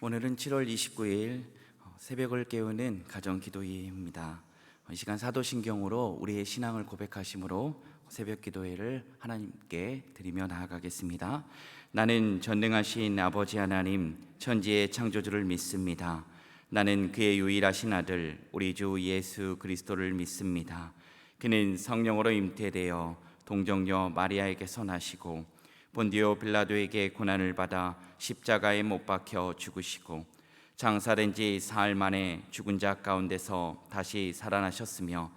오늘은 7월 29일 새벽을 깨우는 가정기도회입니다. 이 시간 사도신경으로 우리의 신앙을 고백하심으로 새벽 기도회를 하나님께 드리며 나아가겠습니다. 나는 전능하신 아버지 하나님, 천지의 창조주를 믿습니다. 나는 그의 유일하신 아들 우리 주 예수 그리스도를 믿습니다. 그는 성령으로 임태되어 동정녀 마리아에게서 나시고 본디오 빌라도에게 고난을 받아 십자가에 못 박혀 죽으시고 장사된 지 사흘 만에 죽은 자 가운데서 다시 살아나셨으며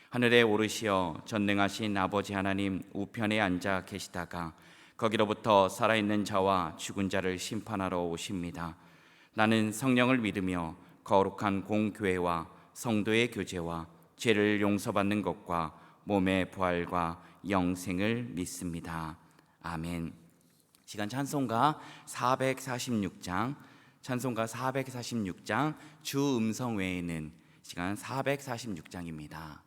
하늘에 오르시어 전능하신 아버지 하나님 우편에 앉아 계시다가 거기로부터 살아있는 자와 죽은 자를 심판하러 오십니다. 나는 성령을 믿으며 거룩한 공교회와 성도의 교제와 죄를 용서받는 것과 몸의 부활과 영생을 믿습니다. 아멘. 시간 찬송가 446장, 찬송가 446장 주 음성 외에는 시간 446장입니다.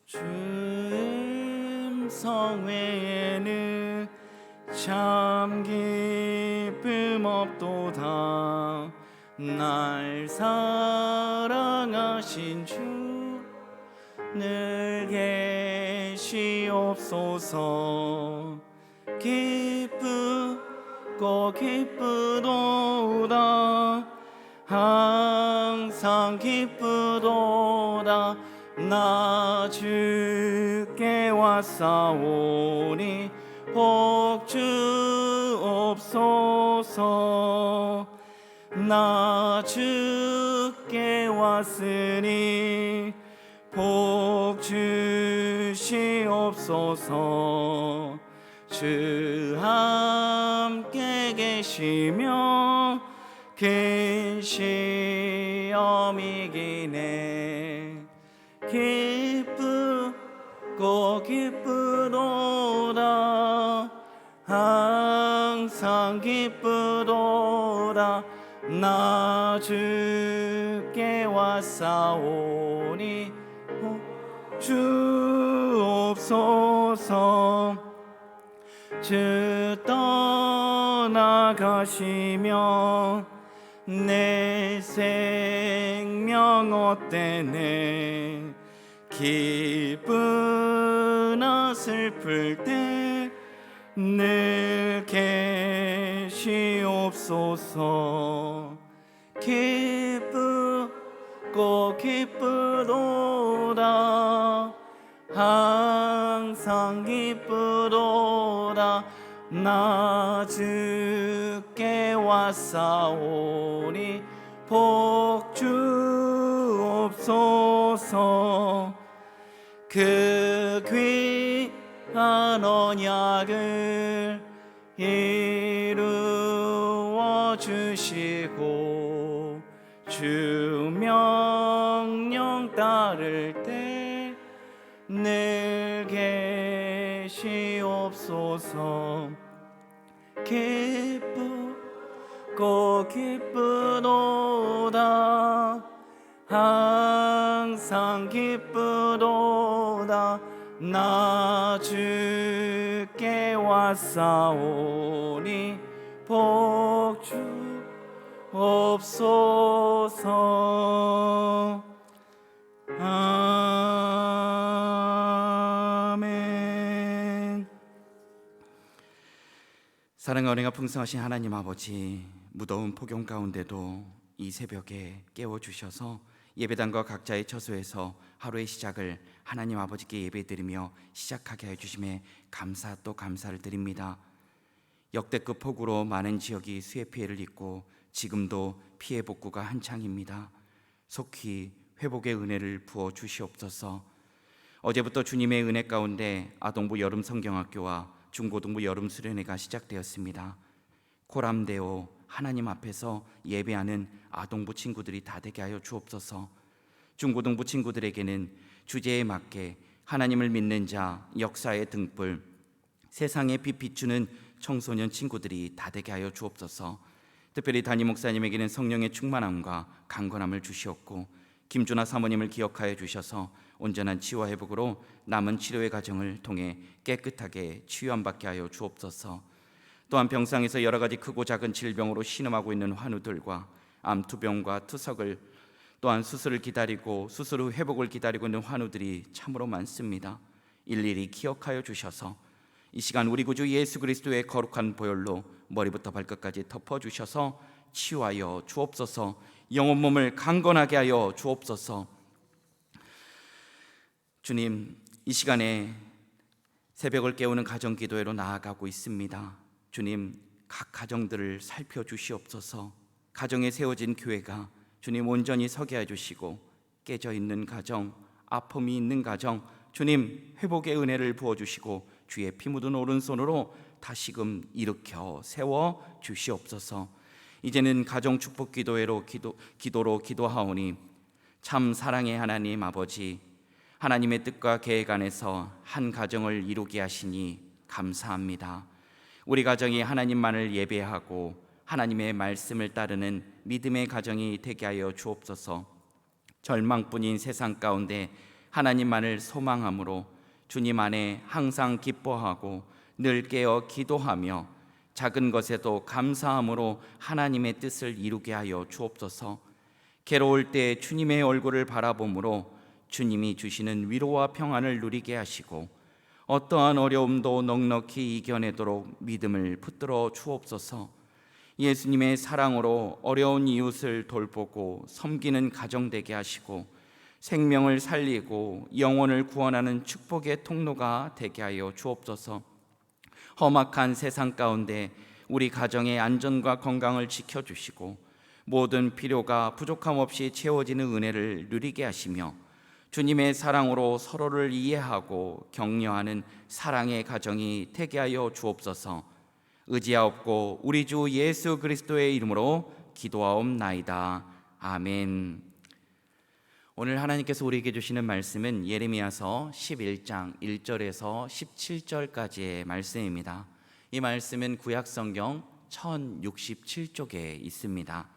주 음성 외에는 참 기쁨 없도다. 날 사랑하신 주 늘 계시옵소서. 기쁘고 기쁘도다. 항상 기쁘도다. 나 주께 왔사오니 복 주옵소서. 나 주께 왔으니 복 주시옵소서. 주 함께 계시며 큰 시험 이기네. 기쁘고 기쁘도다. 항상 기쁘도다. 나 주께 왔사오니 주옵소서. 주 떠나가시며 내 생명 어때네. 기쁘나 슬플 때 늘 계시옵소서. 기쁘고 기쁘도다. 항상 기쁘도다. 나 주께 왔사오니 복 주옵소서. 그 귀한 언약을 이루어 주시고 주 명령 따를 때 늘 계시옵소서. 기쁘고 기쁘도다. 항상 기쁘도다. 나 주께 왔사오니 복 주옵소서. 아멘. 사랑과 은혜가 풍성하신 하나님 아버지, 무더운 폭염 가운데도 이 새벽에 깨워주셔서 예배당과 각자의 처소에서 하루의 시작을 하나님 아버지께 예배드리며 시작하게 해주심에 감사 또 감사를 드립니다. 역대급 폭우로 많은 지역이 수해 피해를 입고 지금도 피해 복구가 한창입니다. 속히 회복의 은혜를 부어 주시옵소서. 어제부터 주님의 은혜 가운데 아동부 여름 성경학교와 중고등부 여름 수련회가 시작되었습니다. 코람데오 하나님 앞에서 예배하는 아동부 친구들이 다 되게 하여 주옵소서. 중고등부 친구들에게는 주제에 맞게 하나님을 믿는 자, 역사의 등불, 세상에 빛 비추는 청소년 친구들이 다 되게 하여 주옵소서. 특별히 담임 목사님에게는 성령의 충만함과 강건함을 주시었고, 김준하 사모님을 기억하여 주셔서 온전한 치유와 회복으로 남은 치료의 과정을 통해 깨끗하게 치유함받게 하여 주옵소서. 또한 병상에서 여러 가지 크고 작은 질병으로 신음하고 있는 환우들과 암투병과 투석을, 또한 수술을 기다리고 수술 후 회복을 기다리고 있는 환우들이 참으로 많습니다. 일일이 기억하여 주셔서 이 시간 우리 구주 예수 그리스도의 거룩한 보혈로 머리부터 발끝까지 덮어주셔서 치유하여 주옵소서. 영혼 몸을 강건하게 하여 주옵소서. 주님, 이 시간에 새벽을 깨우는 가정기도회로 나아가고 있습니다. 주님, 각 가정들을 살펴주시옵소서. 가정에 세워진 교회가 주님 온전히 서게 해주시고, 깨져 있는 가정, 아픔이 있는 가정, 주님 회복의 은혜를 부어주시고 주의 피 묻은 오른손으로 다시금 일으켜 세워 주시옵소서. 이제는 가정 축복 기도회로 기도로 기도하오니 참 사랑의 하나님 아버지, 하나님의 뜻과 계획 안에서 한 가정을 이루게 하시니 감사합니다. 우리 가정이 하나님만을 예배하고 하나님의 말씀을 따르는 믿음의 가정이 되게 하여 주옵소서. 절망뿐인 세상 가운데 하나님만을 소망함으로 주님 안에 항상 기뻐하고 늘 깨어 기도하며 작은 것에도 감사함으로 하나님의 뜻을 이루게 하여 주옵소서. 괴로울 때 주님의 얼굴을 바라보므로 주님이 주시는 위로와 평안을 누리게 하시고 어떠한 어려움도 넉넉히 이겨내도록 믿음을 붙들어 주옵소서. 예수님의 사랑으로 어려운 이웃을 돌보고 섬기는 가정 되게 하시고 생명을 살리고 영혼을 구원하는 축복의 통로가 되게 하여 주옵소서. 험악한 세상 가운데 우리 가정의 안전과 건강을 지켜주시고 모든 필요가 부족함 없이 채워지는 은혜를 누리게 하시며 주님의 사랑으로 서로를 이해하고 격려하는 사랑의 가정이 되게 하여 주옵소서. 의지하옵고 우리 주 예수 그리스도의 이름으로 기도하옵나이다. 아멘. 오늘 하나님께서 우리에게 주시는 말씀은 예레미야서 11장 1절에서 17절까지의 말씀입니다. 이 말씀은 구약성경 1067쪽에 있습니다.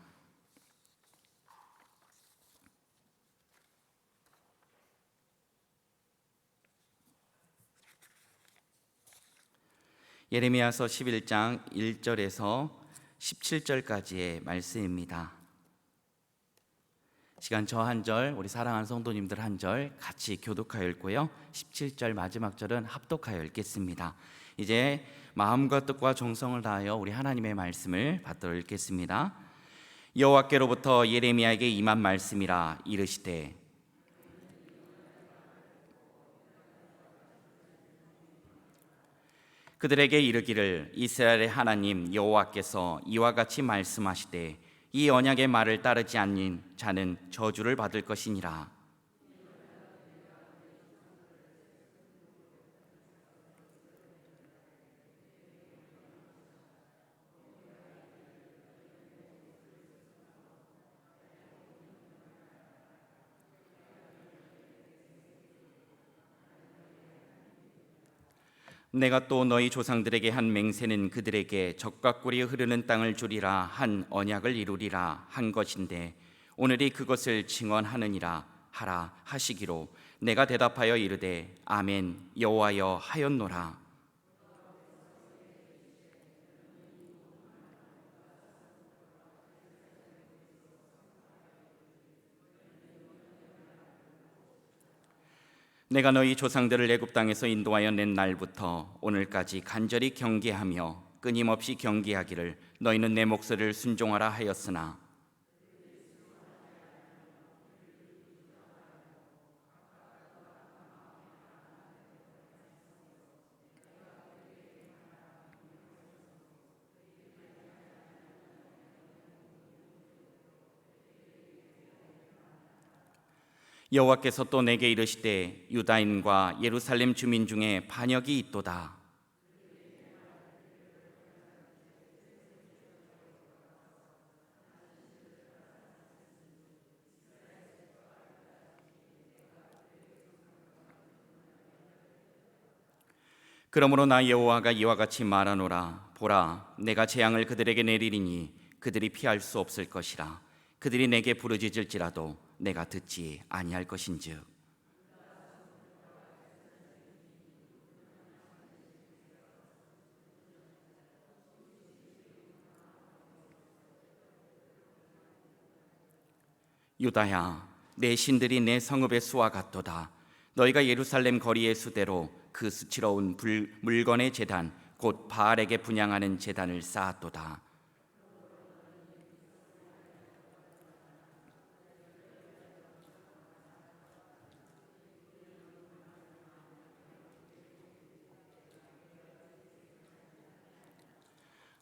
예레미야서 11장 1절에서 17절까지의 말씀입니다. 시간 저 한 절, 우리 사랑하는 성도님들 한 절 같이 교독하여 읽고요, 17절 마지막 절은 합독하여 읽겠습니다. 이제 마음과 뜻과 정성을 다하여 우리 하나님의 말씀을 받들어 읽겠습니다. 여호와께로부터 예레미야에게 임한 말씀이라. 이르시되 그들에게 이르기를 이스라엘의 하나님 여호와께서 이와 같이 말씀하시되 이 언약의 말을 따르지 않는 자는 저주를 받을 것이니라. 내가 또 너희 조상들에게 한 맹세는 그들에게 젖과 꿀이 흐르는 땅을 주리라 한 언약을 이루리라 한 것인데 오늘이 그것을 증언하느니라 하라 하시기로 내가 대답하여 이르되 아멘 여호와여 하였노라. 내가 너희 조상들을 애굽 땅에서 인도하여 낸 날부터 오늘까지 간절히 경계하며 끊임없이 경계하기를 너희는 내 목소리를 순종하라 하였으나 여호와께서 또 내게 이르시되 유다인과 예루살렘 주민 중에 반역이 있도다. 그러므로 나 여호와가 이와 같이 말하노라. 보라, 내가 재앙을 그들에게 내리리니 그들이 피할 수 없을 것이라. 그들이 내게 부르짖을지라도 내가 듣지 아니할 것인즉. 유다야, 내 신들이 내 성읍의 수와 같도다. 너희가 예루살렘 거리의 수대로 그 수치러운 물건의 제단 곧 바알에게 분향하는 제단을 쌓았도다.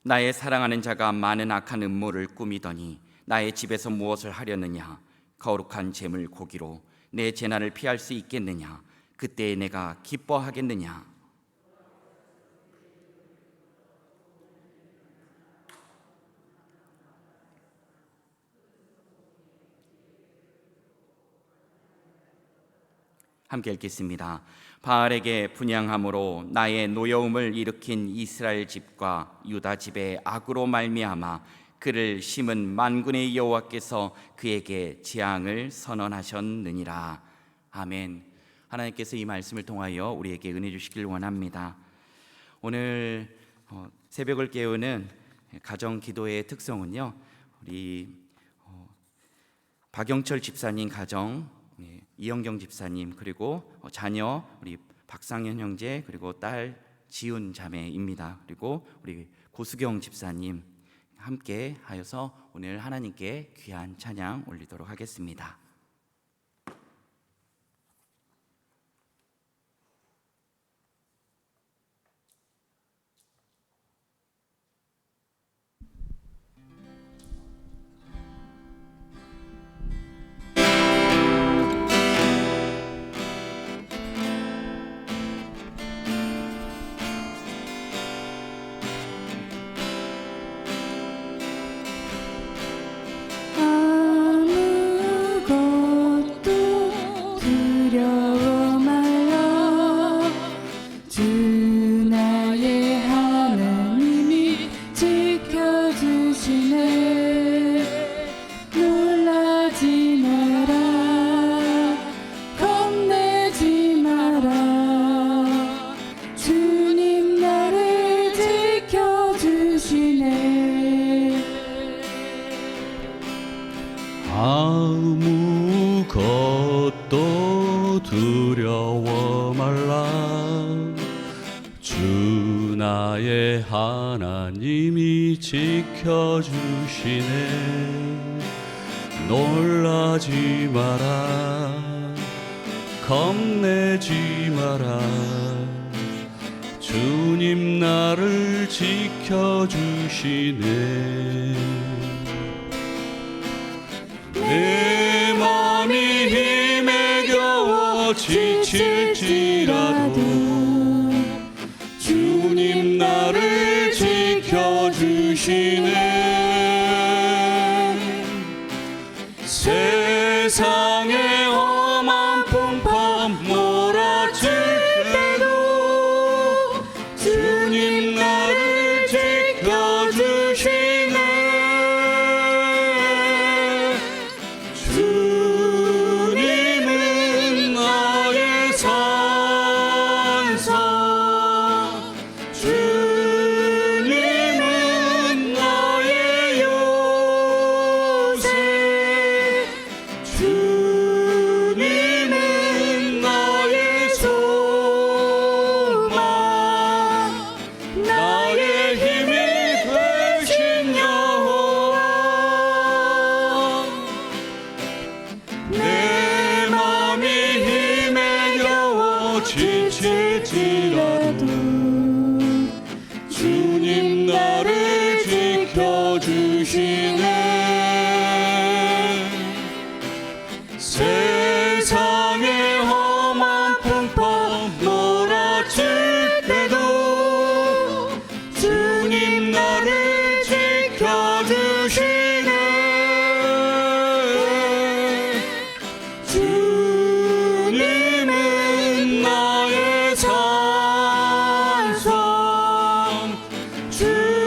나의 사랑하는 자가 많은 악한 음모를 꾸미더니 나의 집에서 무엇을 하려느냐? 거룩한 제물 고기로 내 재난을 피할 수 있겠느냐? 그때에 내가 기뻐하겠느냐? 함께 읽겠습니다. 바알에게 분향함으로 나의 노여움을 일으킨 이스라엘 집과 유다 집의 악으로 말미암아 그를 심은 만군의 여호와께서 그에게 재앙을 선언하셨느니라. 아멘. 하나님께서 이 말씀을 통하여 우리에게 은혜 주시길 원합니다. 오늘 새벽을 깨우는 가정 기도의 특성은요, 우리 박영철 집사님 가정, 이영경 집사님, 그리고 자녀 우리 박상현 형제, 그리고 딸 지훈 자매입니다. 그리고 우리 고수경 집사님 함께 하여서 오늘 하나님께 귀한 찬양 올리도록 하겠습니다. 아무것도 두려워 말라. 주 나의 하나님이 지켜주시네. 놀라지 마라, 겁내지 마라. 주님 나를 지켜주시네. 내 맘이 힘에 겨워 지칠지라도 주님 나를 지켜주시네. 세상의 험한 풍파 몰아칠 때도 주님 나를 지켜주시네. 주님은 나의 산성, 주님은 나의 요새, 주님은 나의 소망, 나의 힘이 되신 여호와. 내 맘이 힘에 겨워 지칠지라도 주님 나를 지켜주시네. 세상의 험한 풍파 몰아칠 때도 주님 나를 지켜주시네. 주님은 나의 산성, 주님은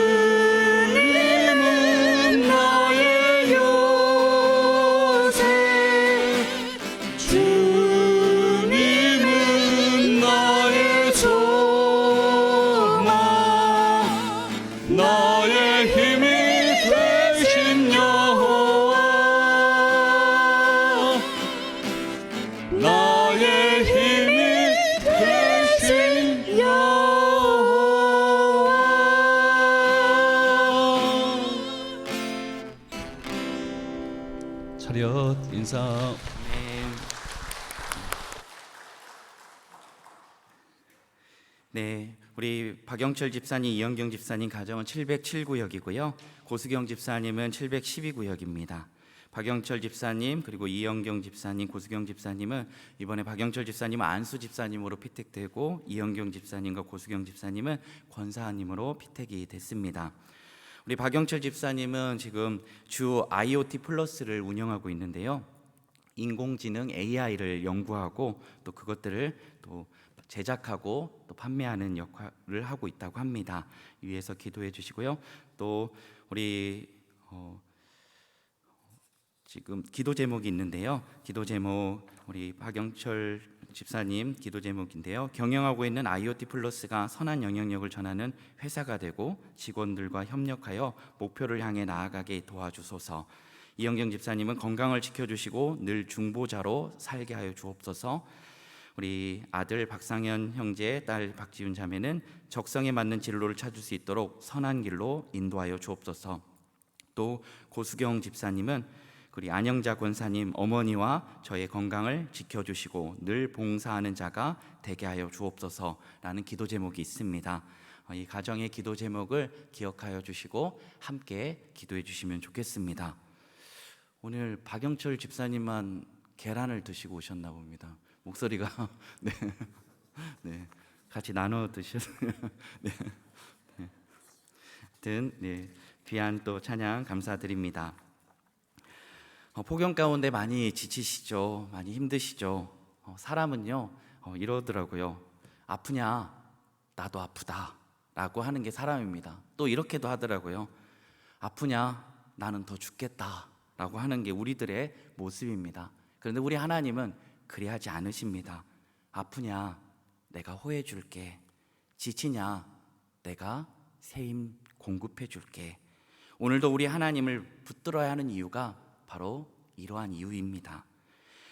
차렷 인사. 네, 우리 박영철 집사님, 이영경 집사님 가정은 707구역이고요. 고수경 집사님은 712구역입니다. 박영철 집사님 그리고 이영경 집사님, 고수경 집사님은 이번에 박영철 집사님은 안수 집사님으로 피택되고 이영경 집사님과 고수경 집사님은 권사님으로 피택이 됐습니다. 우리 박영철 집사님은 지금 주 IoT 플러스를 운영하고 있는데요. 인공지능 AI를 연구하고 또 그것들을 또 제작하고 또 판매하는 역할을 하고 있다고 합니다. 위에서 기도해 주시고요. 또 우리 지금 기도 제목이 있는데요. 기도 제목 우리 박영철 집사님 기도 제목인데요. 경영하고 있는 IoT 플러스가 선한 영향력을 전하는 회사가 되고 직원들과 협력하여 목표를 향해 나아가게 도와주소서. 이영경 집사님은 건강을 지켜주시고 늘 중보자로 살게 하여 주옵소서. 우리 아들 박상현 형제, 딸 박지윤 자매는 적성에 맞는 진로를 찾을 수 있도록 선한 길로 인도하여 주옵소서. 또 고수경 집사님은 우리 안영자 권사님 어머니와 저의 건강을 지켜주시고 늘 봉사하는 자가 되게 하여 주옵소서라는 기도 제목이 있습니다. 이 가정의 기도 제목을 기억하여 주시고 함께 기도해 주시면 좋겠습니다. 오늘 박영철 집사님만 계란을 드시고 오셨나 봅니다. 목소리가 네, 같이 나눠 드셨어요. 네. 네, 귀한 또 찬양 감사드립니다. 폭염 가운데 많이 지치시죠? 많이 힘드시죠? 사람은요 이러더라고요. 아프냐? 나도 아프다 라고 하는 게 사람입니다. 또 이렇게도 하더라고요. 아프냐? 나는 더 죽겠다 라고 하는 게 우리들의 모습입니다. 그런데 우리 하나님은 그리하지 않으십니다. 아프냐? 내가 호해 줄게. 지치냐? 내가 새 힘 공급해 줄게. 오늘도 우리 하나님을 붙들어야 하는 이유가 바로 이러한 이유입니다.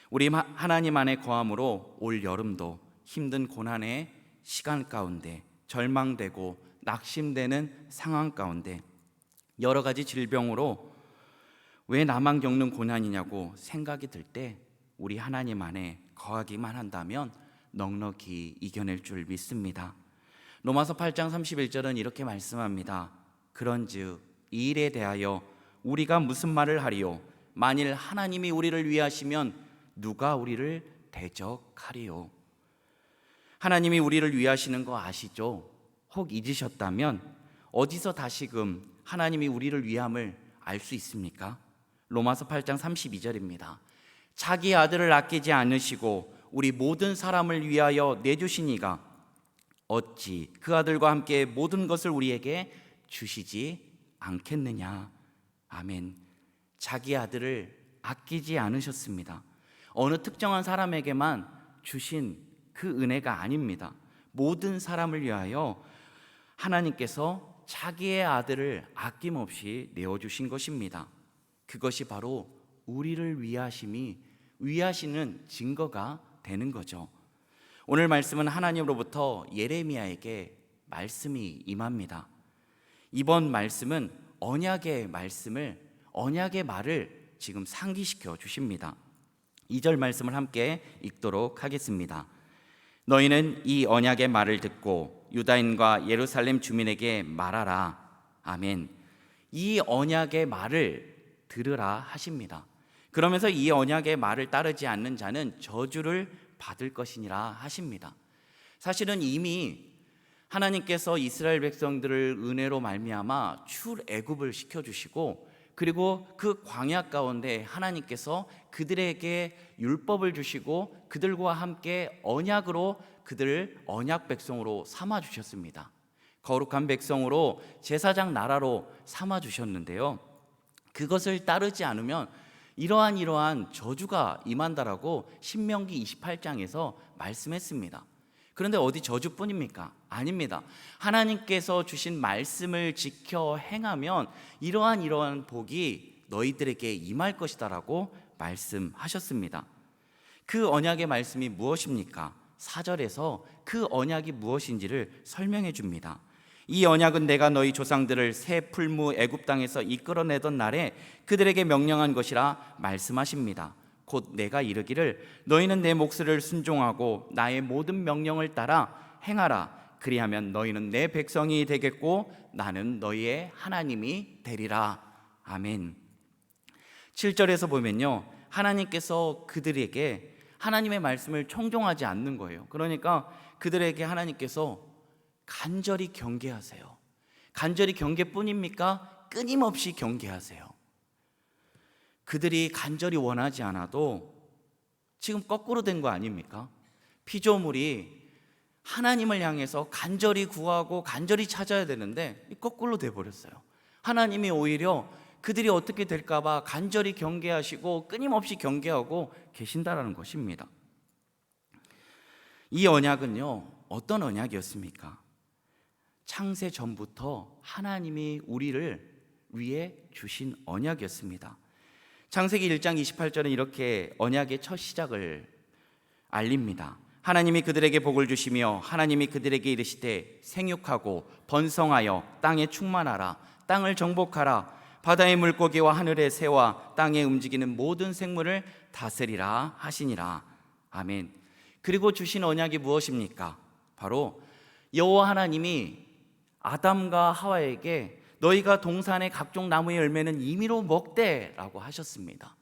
우리 하나님 안에 거함으로 올 여름도 힘든 고난의 시간 가운데 절망되고 낙심되는 상황 가운데 여러 가지 질병으로 왜 나만 겪는 고난이냐고 생각이 들 때 우리 하나님 안에 거하기만 한다면 넉넉히 이겨낼 줄 믿습니다. 로마서 8장 31절은 이렇게 말씀합니다. 그런즉 이 일에 대하여 우리가 무슨 말을 하리요? 만일 하나님이 우리를 위하시면 누가 우리를 대적하리요? 하나님이 우리를 위하시는 거 아시죠? 혹 잊으셨다면 어디서 다시금 하나님이 우리를 위함을 알 수 있습니까? 로마서 8장 32절입니다. 자기 아들을 아끼지 않으시고 우리 모든 사람을 위하여 내주신 이가 어찌 그 아들과 함께 모든 것을 우리에게 주시지 않겠느냐. 아멘. 자기 아들을 아끼지 않으셨습니다. 어느 특정한 사람에게만 주신 그 은혜가 아닙니다. 모든 사람을 위하여 하나님께서 자기의 아들을 아낌없이 내어주신 것입니다. 그것이 바로 우리를 위하시는 증거가 되는 거죠. 오늘 말씀은 하나님으로부터 예레미야에게 말씀이 임합니다. 이번 말씀은 언약의 말을 지금 상기시켜 주십니다. 2절 말씀을 함께 읽도록 하겠습니다. 너희는 이 언약의 말을 듣고 유다인과 예루살렘 주민에게 말하라. 아멘. 이 언약의 말을 들으라 하십니다. 그러면서 이 언약의 말을 따르지 않는 자는 저주를 받을 것이니라 하십니다. 사실은 이미 하나님께서 이스라엘 백성들을 은혜로 말미암아 출애굽을 시켜주시고 그리고 그 광야 가운데 하나님께서 그들에게 율법을 주시고 그들과 함께 언약으로 그들을 언약 백성으로 삼아주셨습니다. 거룩한 백성으로 제사장 나라로 삼아주셨는데요, 그것을 따르지 않으면 이러한 저주가 임한다라고 신명기 28장에서 말씀했습니다. 그런데 어디 저주뿐입니까? 아닙니다. 하나님께서 주신 말씀을 지켜 행하면 이러한 복이 너희들에게 임할 것이다라고 말씀하셨습니다. 그 언약의 말씀이 무엇입니까? 4절에서 그 언약이 무엇인지를 설명해 줍니다. 이 언약은 내가 너희 조상들을 새 풀무 애굽 땅에서 이끌어내던 날에 그들에게 명령한 것이라 말씀하십니다. 곧 내가 이르기를 너희는 내 목소리를 순종하고 나의 모든 명령을 따라 행하라. 그리하면 너희는 내 백성이 되겠고 나는 너희의 하나님이 되리라. 아멘. 7절에서 보면요, 하나님께서 그들에게 하나님의 말씀을 청종하지 않는 거예요. 그러니까 그들에게 하나님께서 간절히 경계하세요. 간절히 경계뿐입니까? 끊임없이 경계하세요. 그들이 간절히 원하지 않아도 지금 거꾸로 된 거 아닙니까? 피조물이 하나님을 향해서 간절히 구하고 간절히 찾아야 되는데 거꾸로 돼버렸어요. 하나님이 오히려 그들이 어떻게 될까 봐 간절히 경계하시고 끊임없이 경계하고 계신다라는 것입니다. 이 언약은요, 어떤 언약이었습니까? 창세 전부터 하나님이 우리를 위해 주신 언약이었습니다. 창세기 1장 28절은 이렇게 언약의 첫 시작을 알립니다. 하나님이 그들에게 복을 주시며 하나님이 그들에게 이르시되 생육하고 번성하여 땅에 충만하라. 땅을 정복하라. 바다의 물고기와 하늘의 새와 땅에 움직이는 모든 생물을 다스리라 하시니라. 아멘. 그리고 주신 언약이 무엇입니까? 바로 여호와 하나님이 아담과 하와에게 너희가 동산의 각종 나무의 열매는 임의로 먹되 라고 하셨습니다.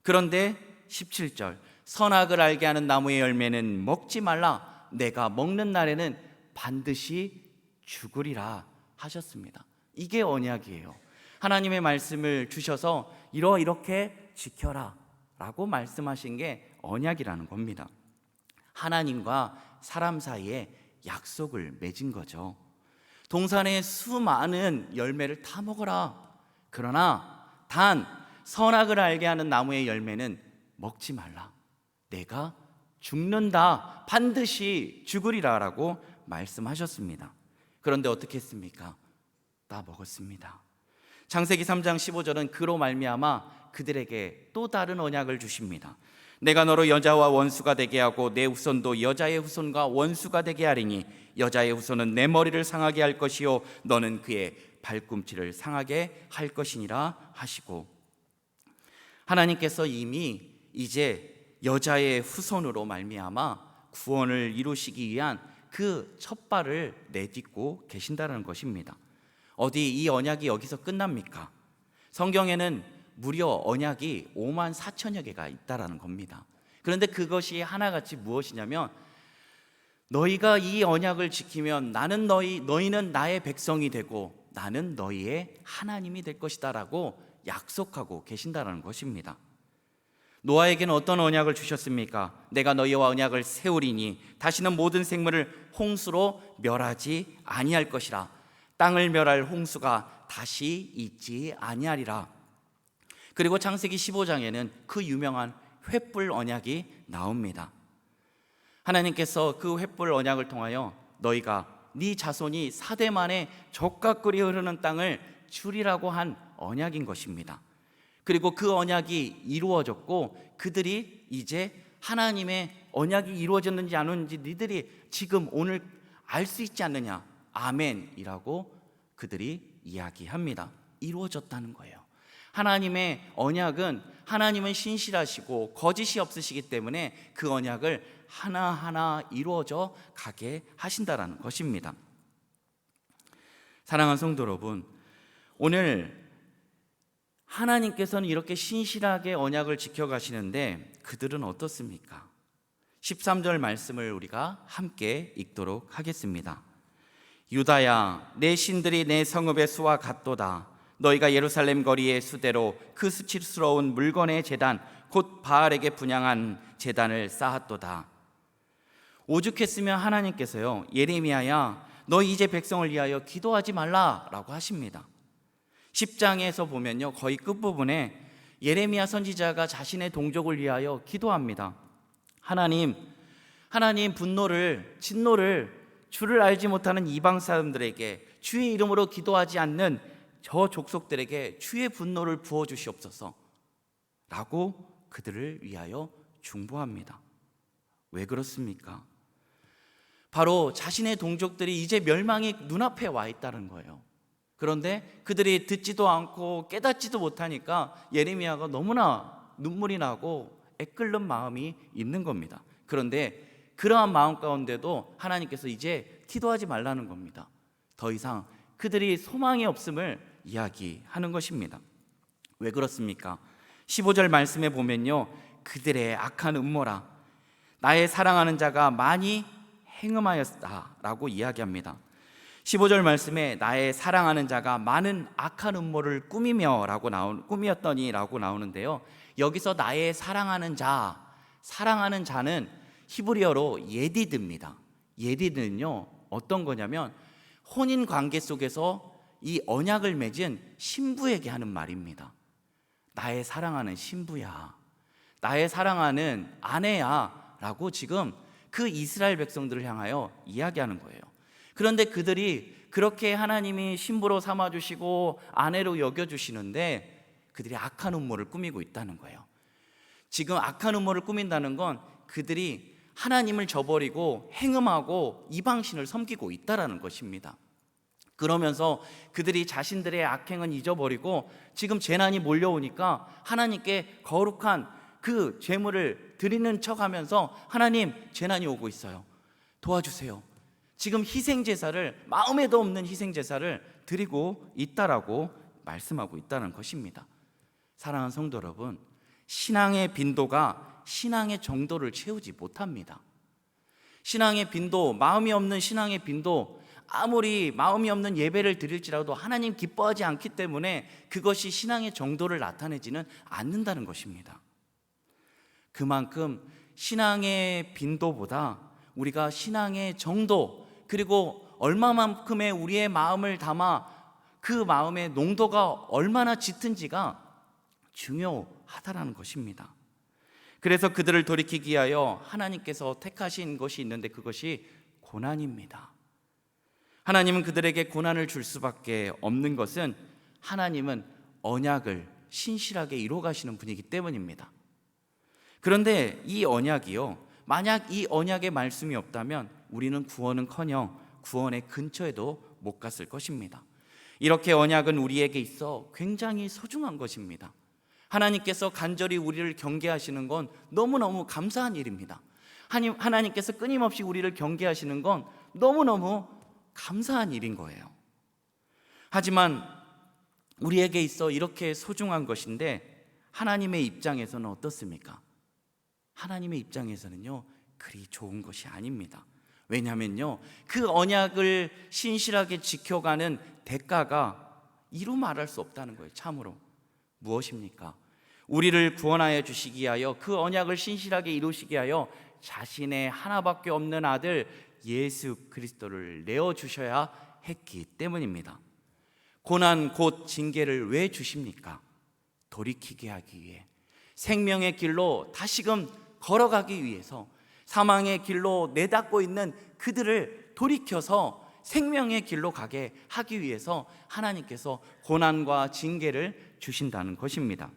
그런데 17절 선악을 알게 하는 나무의 열매는 먹지 말라. 내가 먹는 날에는 반드시 죽으리라 하셨습니다. 이게 언약이에요. 하나님의 말씀을 주셔서 이렇게 지켜라 라고 말씀하신 게 언약이라는 겁니다. 하나님과 사람 사이에 약속을 맺은 거죠. 동산의 수많은 열매를 다 먹어라. 그러나 단 선악을 알게 하는 나무의 열매는 먹지 말라. 내가 죽는다. 반드시 죽으리라 라고 말씀하셨습니다. 그런데 어떻게 했습니까? 다 먹었습니다. 창세기 3장 15절은 그로 말미암아 그들에게 또 다른 언약을 주십니다. 내가 너로 여자와 원수가 되게 하고 내 후손도 여자의 후손과 원수가 되게 하리니 여자의 후손은 내 머리를 상하게 할 것이요 너는 그의 발꿈치를 상하게 할 것이니라 하시고, 하나님께서 이미 이제 여자의 후손으로 말미암아 구원을 이루시기 위한 그 첫발을 내딛고 계신다는 것입니다. 어디 이 언약이 여기서 끝납니까? 성경에는 무려 언약이 5만 4천여 개가 있다라는 겁니다. 그런데 그것이 하나같이 무엇이냐면 너희가 이 언약을 지키면 너희는 나의 백성이 되고 나는 너희의 하나님이 될 것이다 라고 약속하고 계신다는 것입니다. 노아에게는 어떤 언약을 주셨습니까? 내가 너희와 언약을 세우리니 다시는 모든 생물을 홍수로 멸하지 아니할 것이라. 땅을 멸할 홍수가 다시 있지 아니하리라. 그리고 창세기 15장에는 그 유명한 횃불 언약이 나옵니다. 하나님께서 그 횃불 언약을 통하여 너희가 네 자손이 사대 만에 젖과 꿀이 흐르는 땅을 주리라고 한 언약인 것입니다. 그리고 그 언약이 이루어졌고 그들이 이제 하나님의 언약이 이루어졌는지 안 오는지 니들이 지금 오늘 알 수 있지 않느냐. 아멘이라고 그들이 이야기합니다. 이루어졌다는 거예요. 하나님의 언약은 하나님은 신실하시고 거짓이 없으시기 때문에 그 언약을 하나하나 이루어져 가게 하신다라는 것입니다. 사랑하는 성도 여러분, 오늘 하나님께서는 이렇게 신실하게 언약을 지켜가시는데 그들은 어떻습니까? 13절 말씀을 우리가 함께 읽도록 하겠습니다. 유다야, 내 신들이 내 성읍의 수와 같도다. 너희가 예루살렘 거리의 수대로 그 수치스러운 물건의 제단 곧 바알에게 분향한 제단을 쌓았도다. 오죽했으면 하나님께서요, 예레미야야 너희 이제 백성을 위하여 기도하지 말라라고 하십니다. 10장에서 보면요, 거의 끝부분에 예레미야 선지자가 자신의 동족을 위하여 기도합니다. 하나님 진노를 주를 알지 못하는 이방 사람들에게 주의 이름으로 기도하지 않는 저 족속들에게 주의 분노를 부어 주시옵소서 라고 그들을 위하여 중보합니다. 왜 그렇습니까? 바로 자신의 동족들이 이제 멸망이 눈앞에 와 있다는 거예요. 그런데 그들이 듣지도 않고 깨닫지도 못하니까 예레미야가 너무나 눈물이 나고 애끓는 마음이 있는 겁니다. 그런데 그러한 마음 가운데도 하나님께서 이제 기도하지 말라는 겁니다. 더 이상 그들이 소망이 없음을 이야기하는 것입니다. 왜 그렇습니까? 15절 말씀에 보면요, 그들의 악한 음모라 나의 사랑하는 자가 많이 행음하였다라고 이야기합니다. 15절 말씀에 나의 사랑하는 자가 많은 악한 음모를 꾸미었더니 라고 나오는데요, 여기서 나의 사랑하는 자는 히브리어로 예디드입니다. 예디드는요 어떤 거냐면 혼인 관계 속에서 이 언약을 맺은 신부에게 하는 말입니다. 나의 사랑하는 신부야, 나의 사랑하는 아내야 라고 지금 그 이스라엘 백성들을 향하여 이야기하는 거예요. 그런데 그들이 그렇게 하나님이 신부로 삼아주시고 아내로 여겨주시는데 그들이 악한 음모를 꾸미고 있다는 거예요. 지금 악한 음모를 꾸민다는 건 그들이 하나님을 저버리고 행음하고 이방신을 섬기고 있다는 것입니다. 그러면서 그들이 자신들의 악행은 잊어버리고 지금 재난이 몰려오니까 하나님께 거룩한 그 제물을 드리는 척하면서 하나님, 재난이 오고 있어요, 도와주세요. 지금 희생제사를, 마음에도 없는 희생제사를 드리고 있다라고 말씀하고 있다는 것입니다. 사랑하는 성도 여러분, 신앙의 빈도가 신앙의 정도를 채우지 못합니다. 신앙의 빈도, 마음이 없는 신앙의 빈도, 아무리 마음이 없는 예배를 드릴지라도 하나님 기뻐하지 않기 때문에 그것이 신앙의 정도를 나타내지는 않는다는 것입니다. 그만큼 신앙의 빈도보다 우리가 신앙의 정도, 그리고 얼마만큼의 우리의 마음을 담아 그 마음의 농도가 얼마나 짙은지가 중요하다라는 것입니다. 그래서 그들을 돌이키기 위하여 하나님께서 택하신 것이 있는데 그것이 고난입니다. 하나님은 그들에게 고난을 줄 수밖에 없는 것은 하나님은 언약을 신실하게 이루어가시는 분이기 때문입니다. 그런데 이 언약이요, 만약 이 언약의 말씀이 없다면 우리는 구원은커녕 구원의 근처에도 못 갔을 것입니다. 이렇게 언약은 우리에게 있어 굉장히 소중한 것입니다. 하나님께서 간절히 우리를 경계하시는 건 너무너무 감사한 일입니다. 하나님께서 끊임없이 우리를 경계하시는 건 너무너무 감사한 일인 거예요. 하지만 우리에게 있어 이렇게 소중한 것인데 하나님의 입장에서는 어떻습니까? 하나님의 입장에서는요, 그리 좋은 것이 아닙니다. 왜냐하면요, 그 언약을 신실하게 지켜가는 대가가 이루 말할 수 없다는 거예요. 참으로 무엇입니까? 우리를 구원하여 주시기 위하여 그 언약을 신실하게 이루시기 위하여 자신의 하나밖에 없는 아들 예수 그리스도를 내어주셔야 했기 때문입니다. 고난 곧 징계를 왜 주십니까? 돌이키게 하기 위해, 생명의 길로 다시금 걸어가기 위해서, 사망의 길로 내닫고 있는 그들을 돌이켜서 생명의 길로 가게 하기 위해서 하나님께서 고난과 징계를 주신다는 것입니다.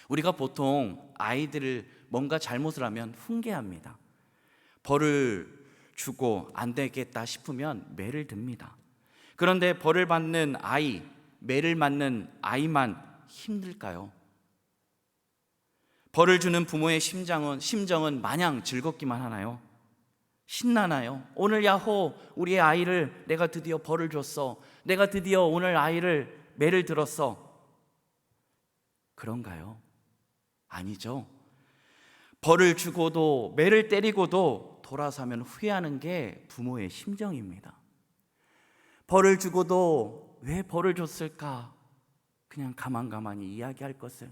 우리가 보통 아이들을 뭔가 잘못을 하면 훈계합니다. 벌을 주고 안 되겠다 싶으면 매를 듭니다. 그런데 벌을 받는 아이, 매를 맞는 아이만 힘들까요? 벌을 주는 부모의 심정은 마냥 즐겁기만 하나요? 신나나요? 오늘 야호, 우리의 아이를 내가 드디어 벌을 줬어, 내가 드디어 오늘 아이를 매를 들었어, 그런가요? 아니죠. 벌을 주고도 매를 때리고도 돌아서면 후회하는 게 부모의 심정입니다. 벌을 주고도 왜 벌을 줬을까? 그냥 가만히 이야기할 것을,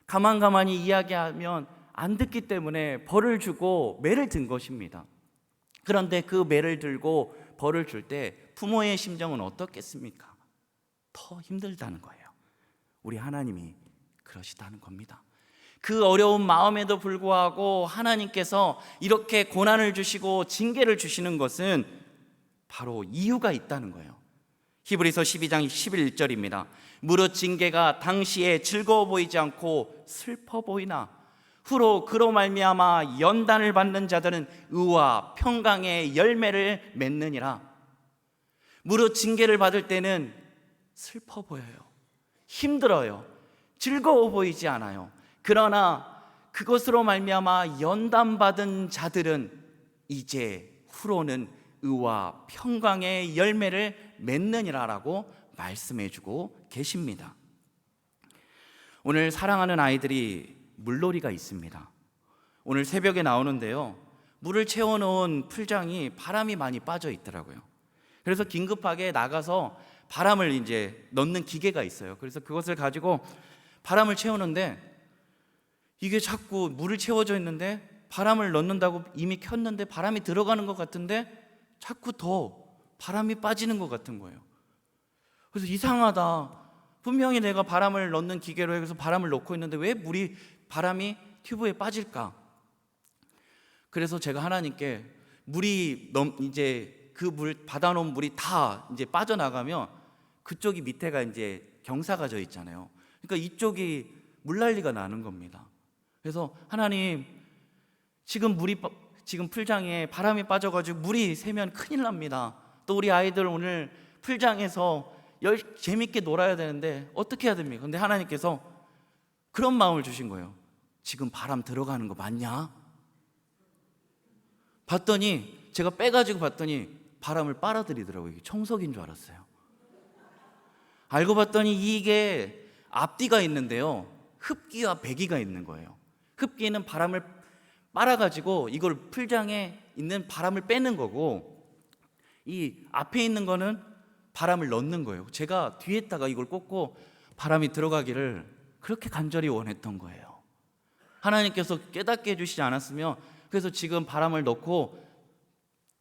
가만히 이야기하면 안 듣기 때문에 벌을 주고 매를 든 것입니다. 그런데 그 매를 들고 벌을 줄 때 부모의 심정은 어떻겠습니까? 더 힘들다는 거예요. 우리 하나님이 그러시다는 겁니다. 그 어려운 마음에도 불구하고 하나님께서 이렇게 고난을 주시고 징계를 주시는 것은 바로 이유가 있다는 거예요. 히브리서 12장 11절입니다. 무릇 징계가 당시에 즐거워 보이지 않고 슬퍼 보이나 후로 그로 말미암아 연단을 받는 자들은 의와 평강의 열매를 맺느니라. 무릇 징계를 받을 때는 슬퍼 보여요. 힘들어요. 즐거워 보이지 않아요. 그러나 그것으로 말미암아 연단받은 자들은 이제 후로는 의와 평강의 열매를 맺느니라라고 말씀해주고 계십니다. 오늘 사랑하는 아이들이 물놀이가 있습니다. 오늘 새벽에 나오는데요, 물을 채워놓은 풀장이 바람이 많이 빠져 있더라고요. 그래서 긴급하게 나가서 바람을 이제 넣는 기계가 있어요. 그래서 그것을 가지고 바람을 채우는데 이게 자꾸 물을 채워져 있는데 바람을 넣는다고 이미 켰는데 바람이 들어가는 것 같은데 자꾸 더 바람이 빠지는 것 같은 거예요. 그래서 이상하다. 분명히 내가 바람을 넣는 기계로 해서 바람을 넣고 있는데 왜 바람이 튜브에 빠질까? 그래서 제가 하나님께 이제 그 물 받아놓은 물이 다 이제 빠져나가면 그쪽이 밑에가 이제 경사가 져 있잖아요. 그러니까 이쪽이 물난리가 나는 겁니다. 그래서 하나님, 지금 풀장에 바람이 빠져가지고 물이 새면 큰일 납니다. 또 우리 아이들 오늘 풀장에서 재밌게 놀아야 되는데 어떻게 해야 됩니까? 근데 하나님께서 그런 마음을 주신 거예요. 지금 바람 들어가는 거 맞냐? 봤더니 제가 빼가지고 봤더니 바람을 빨아들이더라고요. 이게 청소기인 줄 알았어요. 알고 봤더니 이게 앞뒤가 있는데요, 흡기와 배기가 있는 거예요. 흡기는 바람을 빨아가지고 이걸 풀장에 있는 바람을 빼는 거고, 이 앞에 있는 거는 바람을 넣는 거예요. 제가 뒤에다가 이걸 꽂고 바람이 들어가기를 그렇게 간절히 원했던 거예요. 하나님께서 깨닫게 해주시지 않았으면, 그래서 지금 바람을 넣고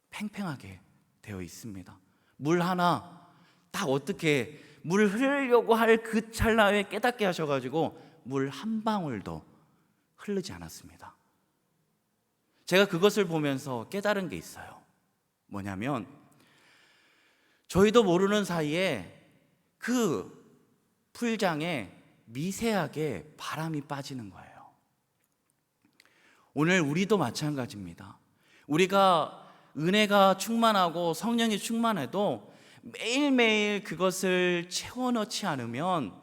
팽팽하게 되어 있습니다. 물 하나 딱 어떻게 물 흐르려고 할 그 찰나에 깨닫게 하셔가지고 물 한 방울도 흐르지 않았습니다. 제가 그것을 보면서 깨달은 게 있어요. 뭐냐면 저희도 모르는 사이에 그 풀장에 미세하게 바람이 빠지는 거예요. 오늘 우리도 마찬가지입니다. 우리가 은혜가 충만하고 성령이 충만해도 매일매일 그것을 채워넣지 않으면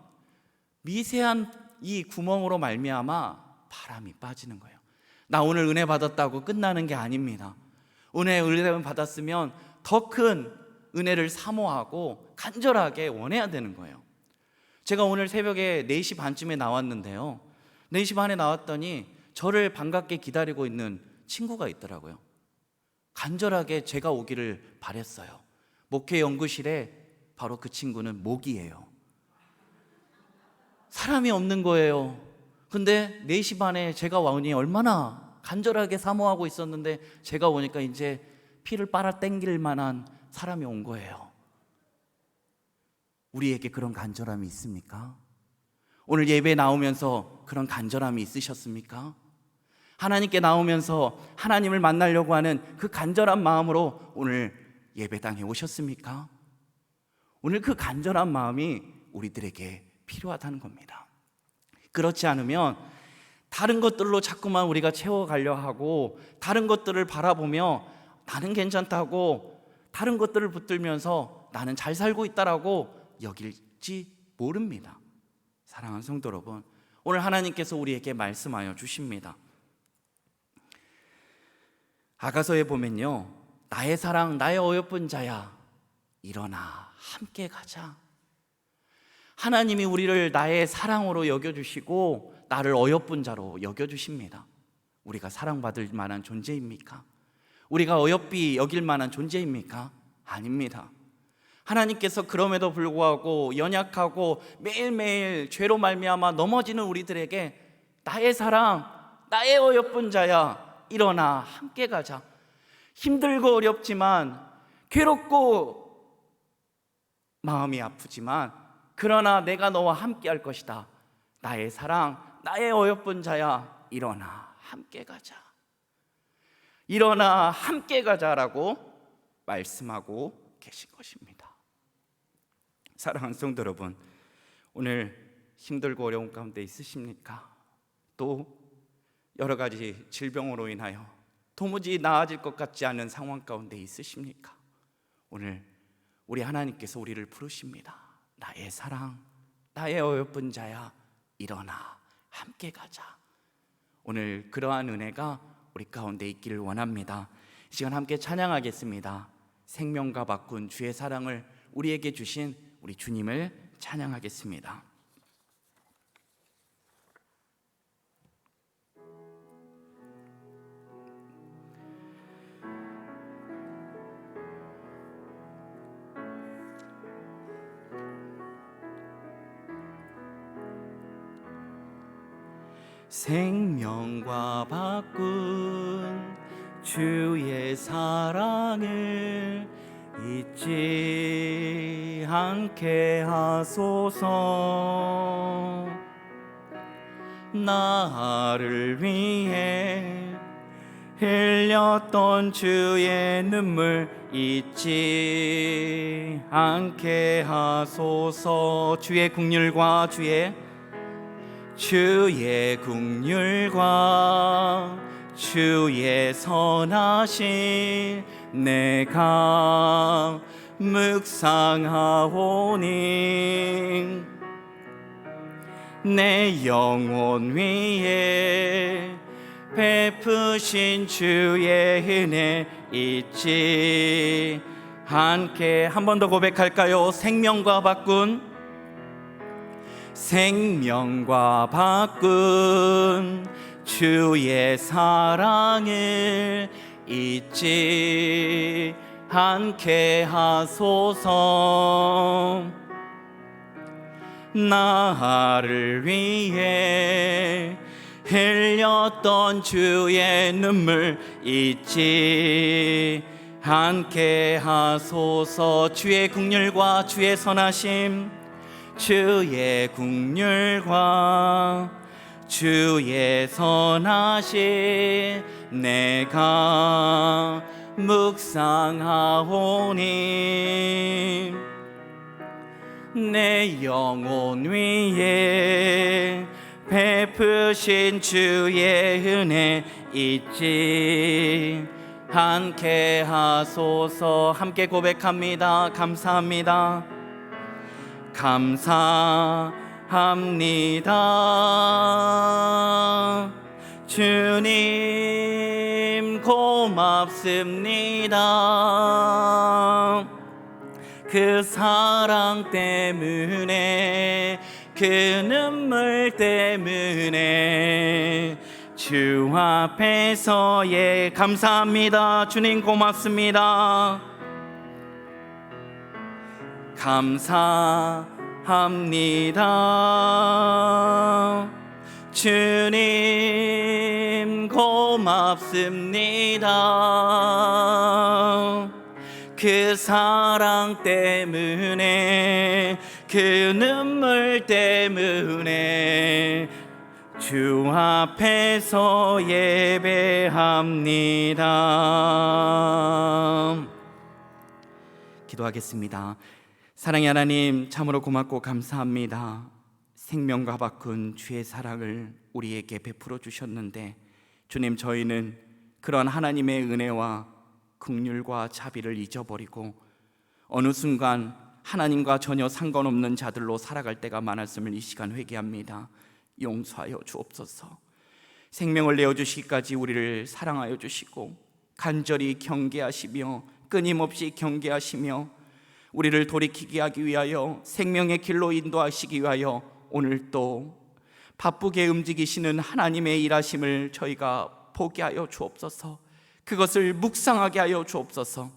미세한 이 구멍으로 말미암아 바람이 빠지는 거예요. 나 오늘 은혜 받았다고 끝나는 게 아닙니다. 은혜를 받았으면 더 큰 은혜를 사모하고 간절하게 원해야 되는 거예요. 제가 오늘 새벽에 4시 반쯤에 나왔는데요, 4시 반에 나왔더니 저를 반갑게 기다리고 있는 친구가 있더라고요. 간절하게 제가 오기를 바랬어요. 목회 연구실에 바로 그 친구는 목이에요. 사람이 없는 거예요. 근데 4시 반에 제가 오니 얼마나 간절하게 사모하고 있었는데 제가 오니까 이제 피를 빨아 땡길 만한 사람이 온 거예요. 우리에게 그런 간절함이 있습니까? 오늘 예배 나오면서 그런 간절함이 있으셨습니까? 하나님께 나오면서 하나님을 만나려고 하는 그 간절한 마음으로 오늘 예배당에 오셨습니까? 오늘 그 간절한 마음이 우리들에게 필요하다는 겁니다. 그렇지 않으면 다른 것들로 자꾸만 우리가 채워가려 하고 다른 것들을 바라보며 나는 괜찮다고 다른 것들을 붙들면서 나는 잘 살고 있다라고 여길지 모릅니다. 사랑하는 성도 여러분, 오늘 하나님께서 우리에게 말씀하여 주십니다. 아가서에 보면요, 나의 사랑 나의 어여쁜 자야 일어나 함께 가자. 하나님이 우리를 나의 사랑으로 여겨주시고 나를 어여쁜 자로 여겨주십니다. 우리가 사랑받을 만한 존재입니까? 우리가 어여삐 여길 만한 존재입니까? 아닙니다. 하나님께서 그럼에도 불구하고 연약하고 매일매일 죄로 말미암아 넘어지는 우리들에게 나의 사랑 나의 어여쁜 자야 일어나 함께 가자. 힘들고 어렵지만 괴롭고 마음이 아프지만 그러나 내가 너와 함께 할 것이다. 나의 사랑 나의 어여쁜 자야 일어나 함께 가자. 일어나 함께 가자라고 말씀하고 계신 것입니다. 사랑하는 성도 여러분, 오늘 힘들고 어려운 가운데 있으십니까? 또 여러 가지 질병으로 인하여 도무지 나아질 것 같지 않은 상황 가운데 있으십니까? 오늘 우리 하나님께서 우리를 부르십니다. 나의 사랑, 나의 어여쁜 자야, 일어나 함께 가자. 오늘 그러한 은혜가 우리 가운데 있기를 원합니다. 이 시간 함께 찬양하겠습니다. 생명과 바꾼 주의 사랑을 우리에게 주신 우리 주님을 찬양하겠습니다. 생명과 바꾼 주의 사랑을 잊지 않게 하소서. 나를 위해 흘렸던 주의 눈물 잊지 않게 하소서. 주의 긍휼과 주의 선하심 내가 묵상하오니 내 영혼 위에 베푸신 주의 은혜 잊지 않게. 한 번 더 고백할까요? 생명과 바꾼 주의 사랑을 잊지 않게 하소서. 나를 위해 흘렸던 주의 눈물 잊지 않게 하소서. 주의 긍휼과 주의 선하심, 주의 긍휼과 주의 선하심 내가 묵상하오니 내 영혼 위에 베푸신 주의 은혜 잊지 않게 하소서. 함께 고백합니다. 감사합니다. 감사합니다. 주님 고맙습니다. 그 사랑 때문에, 그 눈물 때문에 주 앞에서 감사합니다. 주님 고맙습니다. 감사합니다. 주님 고맙습니다. 그 사랑 때문에, 그 눈물 때문에 주 앞에서 예배합니다. 기도하겠습니다. 사랑의 하나님, 참으로 고맙고 감사합니다. 생명과 바꾼 주의 사랑을 우리에게 베풀어 주셨는데, 주님, 저희는 그런 하나님의 은혜와 긍휼과 자비를 잊어버리고 어느 순간 하나님과 전혀 상관없는 자들로 살아갈 때가 많았음을 이 시간 회개합니다. 용서하여 주옵소서. 생명을 내어주시기까지 우리를 사랑하여 주시고 간절히 경계하시며 끊임없이 경계하시며 우리를 돌이키게 하기 위하여 생명의 길로 인도하시기 위하여 오늘 또 바쁘게 움직이시는 하나님의 일하심을 저희가 보게 하여 주옵소서. 그것을 묵상하게 하여 주옵소서.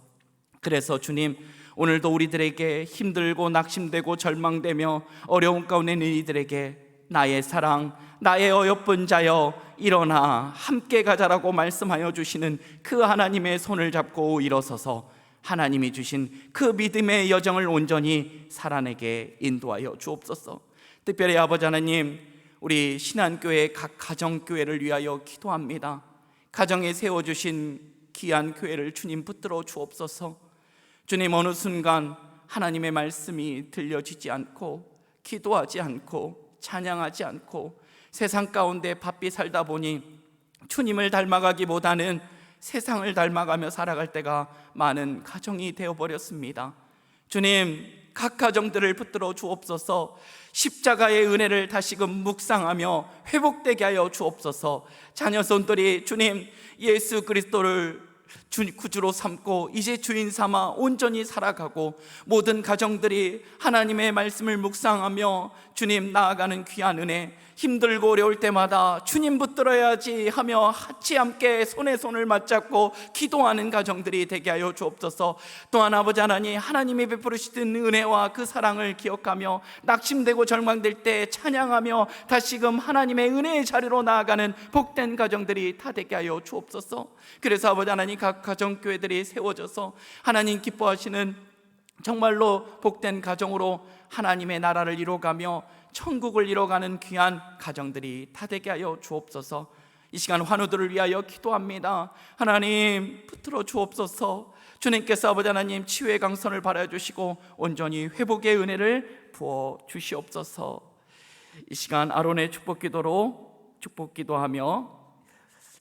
그래서 주님, 오늘도 우리들에게 힘들고 낙심되고 절망되며 어려운 가운데 있는 이들에게 나의 사랑, 나의 어여쁜 자여 일어나 함께 가자라고 말씀하여 주시는 그 하나님의 손을 잡고 일어서서 하나님이 주신 그 믿음의 여정을 온전히 살아내게 인도하여 주옵소서. 특별히 아버지 하나님, 우리 신한교회 각 가정교회를 위하여 기도합니다. 가정에 세워주신 귀한 교회를 주님 붙들어 주옵소서. 주님, 어느 순간 하나님의 말씀이 들려지지 않고 기도하지 않고 찬양하지 않고 세상 가운데 바삐 살다 보니 주님을 닮아가기보다는 세상을 닮아가며 살아갈 때가 많은 가정이 되어버렸습니다. 주님, 각 가정들을 붙들어 주옵소서. 십자가의 은혜를 다시금 묵상하며 회복되게 하여 주옵소서. 자녀손들이 주님 예수 그리스도를 구주로 삼고 이제 주인 삼아 온전히 살아가고, 모든 가정들이 하나님의 말씀을 묵상하며 주님 나아가는 귀한 은혜, 힘들고 어려울 때마다 주님 붙들어야지 하며 같이 함께 손에 손을 맞잡고 기도하는 가정들이 되게 하여 주옵소서. 또한 아버지 하나님, 하나님이 베푸시던 은혜와 그 사랑을 기억하며 낙심되고 절망될 때 찬양하며 다시금 하나님의 은혜의 자리로 나아가는 복된 가정들이 다 되게 하여 주옵소서. 그래서 아버지 하나님, 각 가정교회들이 세워져서 하나님 기뻐하시는 정말로 복된 가정으로 하나님의 나라를 이뤄가며 천국을 이뤄가는 귀한 가정들이 다 되게 하여 주옵소서. 이 시간 환우들을 위하여 기도합니다. 하나님 붙들어 주옵소서. 주님께서 아버지 하나님 치유의 강선을 바라주시고 온전히 회복의 은혜를 부어 주시옵소서. 이 시간 아론의 축복기도로 축복기도하며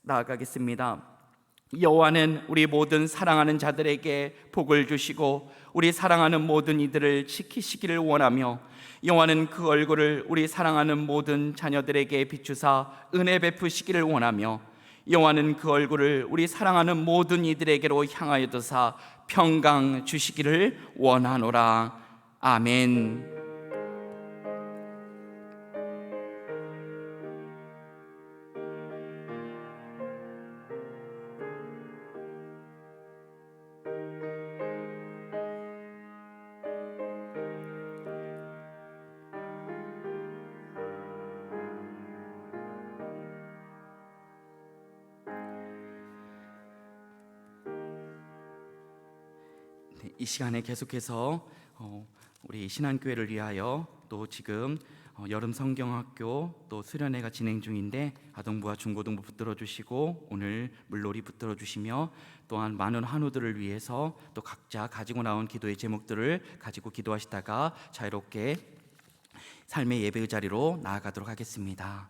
나아가겠습니다. 여호와는 우리 모든 사랑하는 자들에게 복을 주시고 우리 사랑하는 모든 이들을 지키시기를 원하며, 여호와는 그 얼굴을 우리 사랑하는 모든 자녀들에게 비추사 은혜 베푸시기를 원하며, 여호와는 그 얼굴을 우리 사랑하는 모든 이들에게로 향하여 두사 평강 주시기를 원하노라. 아멘. 이 시간에 계속해서 우리 신한교회를 위하여 또 지금 여름 성경학교 또 수련회가 진행 중인데, 아동부와 중고등부 붙들어 주시고 오늘 물놀이 붙들어 주시며, 또한 많은 환우들을 위해서 또 각자 가지고 나온 기도의 제목들을 가지고 기도하시다가 자유롭게 삶의 예배의 자리로 나아가도록 하겠습니다.